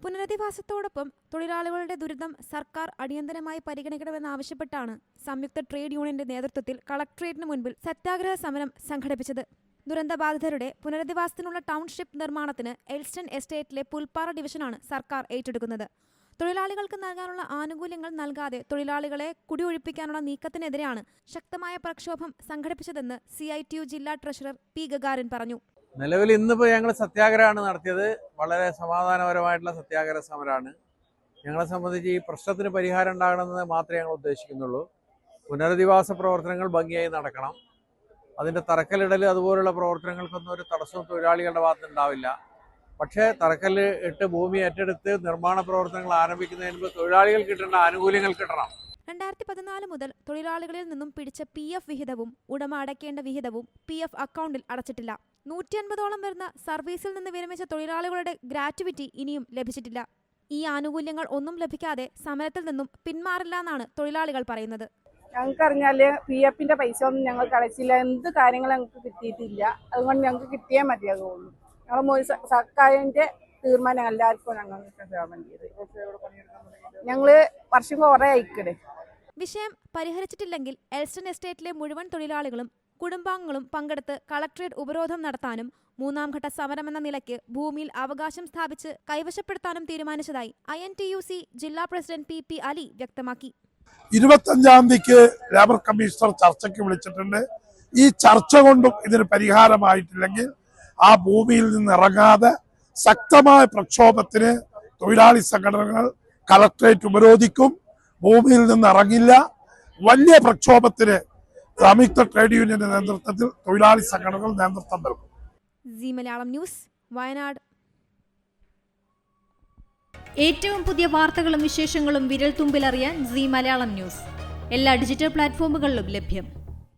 പുനരധിവാസത്തോടൊപ്പം തൊഴിലാളികളുടെ ദുരിതം സർക്കാർ അടിയന്തരമായി പരിഗണിക്കണമെന്നാവശ്യപ്പെട്ടാണ് സംയുക്ത ട്രേഡ് യൂണിയന്റെ നേതൃത്വത്തിൽ കളക്ടറേറ്റിന് മുൻപിൽ സത്യാഗ്രഹ സമരം സംഘടിപ്പിച്ചത്. ദുരന്തബാധിതരുടെ പുനരധിവാസത്തിനുള്ള ടൗൺഷിപ്പ് നിർമ്മാണത്തിന് എൽസ്റ്റൺ എസ്റ്റേറ്റിലെ പുൽപ്പാറ ഡിവിഷനാണ് സർക്കാർ ഏറ്റെടുക്കുന്നത്. തൊഴിലാളികൾക്ക് നൽകാനുള്ള ആനുകൂല്യങ്ങൾ നൽകാതെ തൊഴിലാളികളെ കുടിയൊഴിപ്പിക്കാനുള്ള നീക്കത്തിനെതിരെയാണ് ശക്തമായ പ്രക്ഷോഭം സംഘടിപ്പിച്ചതെന്ന് CITU ജില്ലാ ട്രഷറർ P. ഗഗാരൻ പറഞ്ഞു. നിലവിൽ ഇന്നിപ്പോൾ ഞങ്ങൾ സത്യാഗ്രഹമാണ് നടത്തിയത്. വളരെ സമാധാനപരമായിട്ടുള്ള സത്യാഗ്രഹ സമരമാണ്. ഞങ്ങളെ സംബന്ധിച്ച് ഈ പ്രശ്നത്തിന് പരിഹാരം ഉണ്ടാകണമെന്ന് മാത്രമേ ഞങ്ങൾ ഉദ്ദേശിക്കുന്നുള്ളൂ. പുനരധിവാസ പ്രവർത്തനങ്ങൾ ഭംഗിയായി നടക്കണം. അതിൻ്റെ തറക്കല്ലിടൽ അതുപോലുള്ള പ്രവർത്തനങ്ങൾക്കൊന്നും ഒരു തടസ്സവും തൊഴിലാളികളുടെ ഭാഗത്ത് ഉണ്ടാവില്ല. പക്ഷേ തറക്കല്ല് ഇട്ട് ഭൂമി ഏറ്റെടുത്ത് നിർമ്മാണ പ്രവർത്തനങ്ങൾ ആരംഭിക്കുന്നതിന് മുമ്പ് തൊഴിലാളികൾ കിട്ടേണ്ട ആനുകൂല്യങ്ങൾ കിട്ടണം. 2014 മുതൽ തൊഴിലാളികളിൽ നിന്നും പിടിച്ച PF വിഹിതവും ഉടമ അടയ്ക്കേണ്ട വിഹിതവും PF അക്കൗണ്ടിൽ അടച്ചിട്ടില്ല. 150ഓളം വരുന്ന സർവീസിൽ നിന്ന് വിരമിച്ച തൊഴിലാളികളുടെ ഗ്രാറ്റുവിറ്റി ഇനിയും ലഭിച്ചിട്ടില്ല. ഈ ആനുകൂല്യങ്ങൾ ഒന്നും ലഭിക്കാതെ സമരത്തിൽ നിന്നും പിന്മാറില്ല എന്നാണ് തൊഴിലാളികൾ പറയുന്നത്. ഞങ്ങൾക്കറിഞ്ഞാല് PFന്റെ പൈസ ഒന്നും ഞങ്ങൾക്ക് അടച്ചില്ല. എന്ത് കാര്യങ്ങൾ ഞങ്ങൾക്ക് കിട്ടിയിട്ടില്ല. അതുകൊണ്ട് ഞങ്ങൾക്ക് കിട്ടിയേ മതിയാകുള്ളൂ. ഞങ്ങൾ സർക്കാരിന്റെ തീരുമാനം എല്ലാവർക്കും ഞങ്ങള് വർഷം കുറെ അയക്കണേ. വിഷയം പരിഹരിച്ചിട്ടില്ലെങ്കിൽ എൽസ്റ്റൺ എസ്റ്റേറ്റിലെ മുഴുവൻ തൊഴിലാളികളും കുടുംബാംഗങ്ങളും പങ്കെടുത്ത് കളക്ടറേറ്റ് ഉപരോധം നടത്താനും മൂന്നാം ഘട്ട സമരമെന്ന നിലയ്ക്ക് ഭൂമിയിൽ അവകാശം സ്ഥാപിച്ച് കൈവശപ്പെടുത്താനും തീരുമാനിച്ചതായി INTUC ജില്ലാ പ്രസിഡന്റ് P. അലി വ്യക്തമാക്കി. 25-ാം തീയതിക്ക് ലേബർ കമ്മീഷണർ ചർച്ചയ്ക്ക് വിളിച്ചിട്ടുണ്ട്. ഈ ചർച്ച കൊണ്ടും ഇതിന് പരിഹാരമായിട്ടില്ലെങ്കിൽ ആ ഭൂമിയിൽ നിന്ന് ഇറങ്ങാതെ ശക്തമായ പ്രക്ഷോഭത്തിന് തൊഴിലാളി സംഘടനകൾ കളക്ടറേറ്റ് ഉപരോധിക്കും. ഭൂമിയിൽ നിന്ന് ഇറങ്ങില്ല. വലിയ പ്രക്ഷോഭത്തിന് സംയുക്ത ട്രേഡ് യൂണിയന്റെ നേതൃത്വത്തിൽ തൊഴിലാളി സംഘടനകൾ നേതൃത്വം നൽകും. C Malayalam news, Wayanad. ഏറ്റവും പുതിയ വാർത്തകളും വിശേഷങ്ങളും വിരൽ തുമ്പിലറിയാൻ സി മലയാളം ന്യൂസ് എല്ലാ ഡിജിറ്റൽ പ്ലാറ്റ്ഫോമുകളിലും ലഭ്യം.